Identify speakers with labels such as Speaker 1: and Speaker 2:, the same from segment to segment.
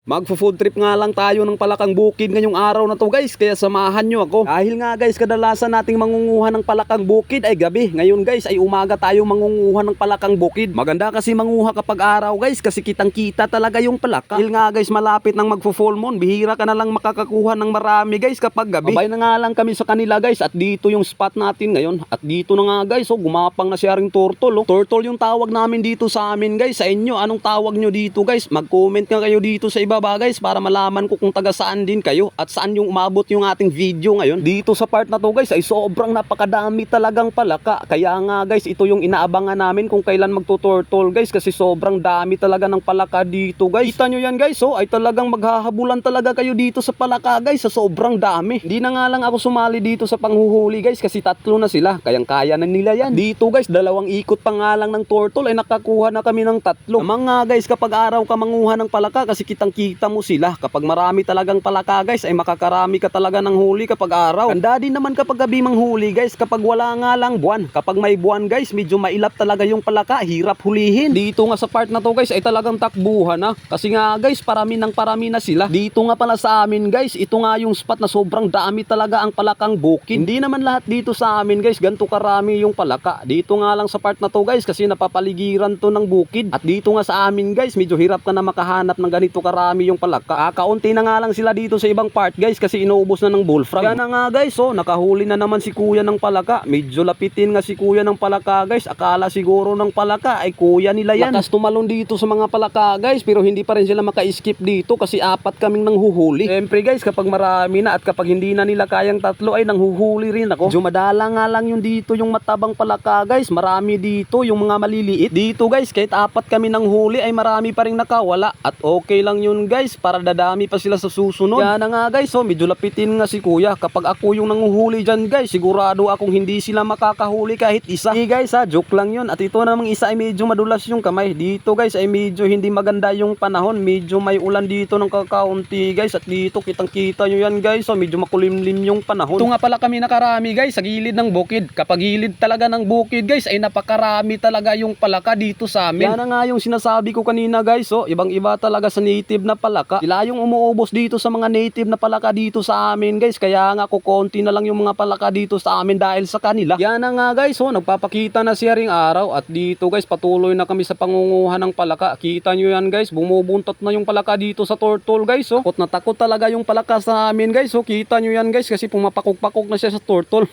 Speaker 1: Magfo-food trip nga lang tayo ng Palakang Bukid ngayong araw na to guys, kaya samahan nyo ako. Dahil nga guys, kadalasan nating mangunguha ng Palakang Bukid ay gabi. Ngayon guys ay umaga tayo mangunguha ng Palakang Bukid. Maganda kasi manguha kapag araw guys, kasi kitang kita talaga yung palaka. Dahil nga guys, malapit ng magfo-full moon, bihira ka na lang makakakuha ng marami guys kapag gabi. Babay na nga lang kami sa kanila guys, at dito yung spot natin ngayon. At dito na nga guys, oh, gumapang na siya ring turtle. Oh. Turtle yung tawag namin dito sa amin guys. Sa inyo, anong tawag nyo dito guys? Mag-comment nga kayo dito sa ibaba guys, para malaman ko kung taga saan din kayo at saan yung umabot yung ating video ngayon. Dito sa part na to guys ay sobrang napakadami talagang palaka. Kaya nga guys, ito yung inaabangan namin kung kailan magtuturtle guys, kasi sobrang dami talaga ng palaka dito guys. Kita nyo yan guys, oh, ay talagang maghahabulan talaga kayo dito sa palaka guys, sa sobrang dami. Hindi na nga lang ako sumali dito sa panghuhuli guys, kasi tatlo na sila, kayang kaya na nila yan. Dito guys, dalawang ikot pa nga lang ng turtle ay nakakuha na kami ng tatlo. Mga guys, kapag araw ka manguha ng palaka, kasi kitang kita mo sila. Kapag marami talagang palaka guys, ay makakarami ka talaga ng huli kapag araw. Ganda din naman kapag gabi manghuli guys, kapag wala nga lang buwan. Kapag may buwan guys, medyo mailap talaga yung palaka, hirap hulihin. Dito nga sa part na to guys ay talagang takbuhan na, kasi nga guys, parami na sila. Dito nga pala sa amin guys, ito nga yung spot na sobrang dami talaga ang Palakang Bukid. Hindi naman lahat dito sa amin guys ganito karami yung palaka. Dito nga lang sa part na to guys, kasi napapaligiran to ng bukid. At dito nga sa amin guys, medyo hirap ka na makahanap ng ganito karami yung palaka. Kaunti na nga lang sila dito sa ibang part guys, kasi inuubos na ng bullfrog. Kaya na nga guys, oh, nakahuli na naman si kuya ng palaka. Medyo lapitin nga si kuya ng palaka guys. Akala siguro ng palaka ay kuya nila yan. Lakas tumalon dito sa mga palaka guys, pero hindi pa rin sila maka-skip dito, kasi apat kaming nanghuhuli. Siyempre guys, kapag marami na at kapag hindi na nila kayang tatlo ay nanghuhuli rin ako. Jumadala nga lang yung dito yung matabang palaka guys. Marami dito yung mga maliliit. Dito guys, kahit apat kami nanghuli ay marami pa rin nakawala. At okay lang yun guys, para dadami pa sila sa susunod. Yan na nga guys, oh, medyo lapitin nga si kuya. Kapag ako yung nanguhuli dyan guys, sigurado akong hindi sila makakahuli kahit isa. Hey guys ha, joke lang yun. At ito namang isa ay medyo madulas yung kamay. Dito guys ay medyo hindi maganda yung panahon. Medyo may ulan dito ng kakaunti guys. At dito kitang kita nyo yan guys, oh, medyo makulimlim yung panahon. Ito nga pala kami nakarami guys sa gilid ng bukid. Kapag gilid talaga ng bukid guys ay napakarami talaga yung palaka dito sa amin. Yan na nga yung sinasabi ko kanina guys, oh, ibang iba talaga sa native na palaka. Sila yung umuubos dito sa mga native na palaka dito sa amin guys, kaya nga kukonti na lang yung mga palaka dito sa amin dahil sa kanila. Yan na nga guys, oh, nagpapakita na siya ring araw. At dito guys, patuloy na kami sa pangunguha ng palaka. Kita nyo yan guys, bumubuntot na yung palaka dito sa turtle guys, oh. Takot na takot talaga yung palaka sa amin guys, oh. Kita nyo yan guys, kasi pumapakok-pakok na siya sa turtle.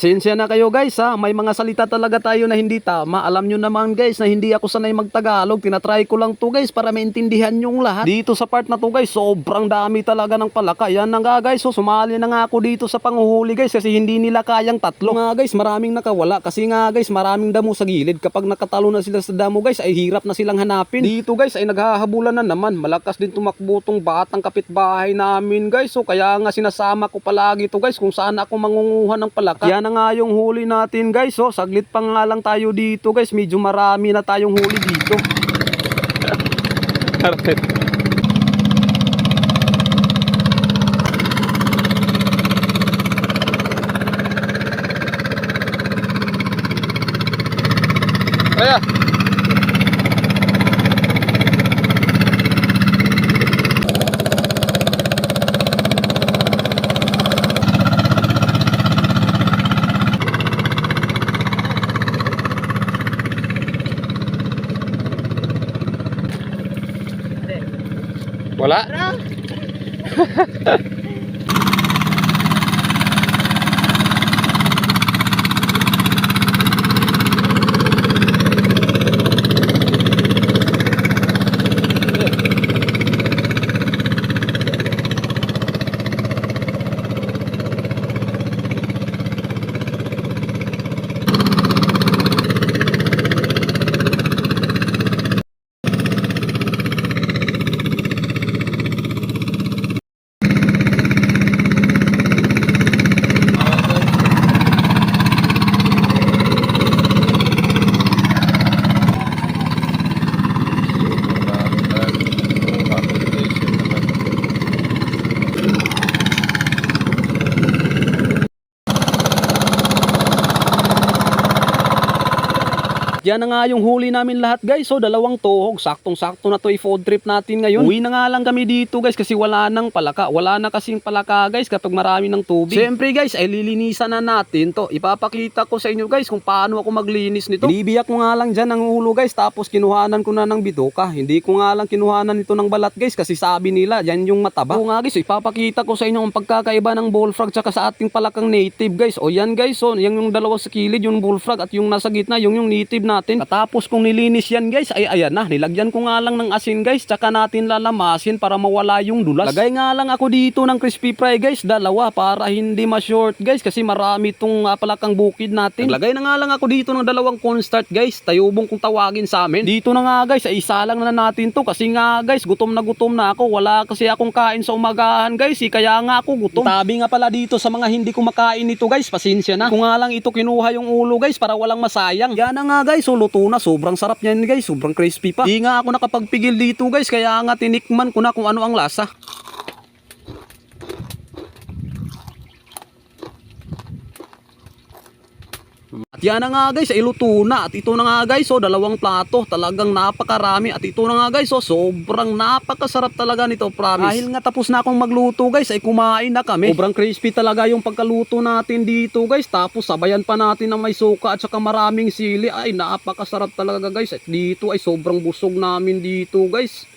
Speaker 1: Sensya na kayo guys ha, may mga salita talaga tayo na hindi tama. Alam nyo naman guys na hindi ako sanay magtagalog. Tinatry ko lang to guys para maintindihan yung lahat. Dito sa part na to guys, sobrang dami talaga ng palaka. Yan na nga guys, so sumali na nga ako dito sa panghuhuli guys, kasi hindi nila kayang tatlo. Nga guys, maraming nakawala, kasi nga guys, maraming damo sa gilid. Kapag nakatalo na sila sa damo guys, ay hirap na silang hanapin. Dito guys ay naghahabulan na naman. Malakas din tumakbo tong batang kapitbahay namin guys, so kaya nga sinasama ko palagi to guys kung saan ako mangunguha ng palaka. Yan na nga yung huli natin guys, so saglit pa nga lang tayo dito guys, medyo marami na tayong huli dito. Kaya wala. At yan na nga yung huli namin lahat guys. So dalawang tuhog, saktong-sakto na to i-food trip natin ngayon. Uwi na nga lang kami dito guys kasi wala nang palaka. Wala na kasing palaka guys kapag marami ng tubig. Siyempre guys ay lilinisan na natin to. Ipapakita ko sa inyo guys kung paano ako maglinis nito. Binibiyak ko nga lang dyan ang ulo guys tapos kinuhanan ko na ng bituka. Hindi ko nga lang kinuhanan ito ng balat guys kasi sabi nila yan yung mataba. O nga guys ipapakita ko sa inyo ang pagkakaiba ng bullfrog tsaka sa ating palakang native guys. O yan guys so yan yung dalawa sa kilid yung bullfrog at yung nasa gitna yung native natin. Katapos kong nilinis yan guys ay ayan na. Nilagyan ko nga lang ng asin guys tsaka natin lalamasin para mawala yung dulas. Lagay nga lang ako dito ng crispy fry guys dalawa para hindi ma-short guys kasi marami itong palakang bukid natin. Naglagay na nga lang ako dito ng dalawang cornstarch guys. Tayubong kung tawagin sa amin. Dito na nga guys ay isa lang na natin to kasi nga guys gutom na ako. Wala kasi akong kain sa umagahan guys kaya nga ako gutom. Tabi nga pala dito sa mga hindi kumakain nito guys pasensya na. Kung nga lang ito kinuha yung ulo guys para walang masayang. Yan na nga guys so luto na. Sobrang sarap niyan guys. Sobrang crispy pa. Di nga ako nakapagpigil dito guys kaya nga tinikman ko na kung ano ang lasa. At yan na nga guys, ay luto na. At ito na nga guys, so dalawang plato. Talagang napakarami. At ito na nga guys, so sobrang napakasarap talaga nito, promise. Dahil nga tapos na akong magluto guys, ay kumain na kami. Sobrang crispy talaga yung pagkaluto natin dito guys. Tapos sabayan pa natin ng may suka at saka maraming sili. Ay napakasarap talaga guys. At dito ay sobrang busog namin dito guys.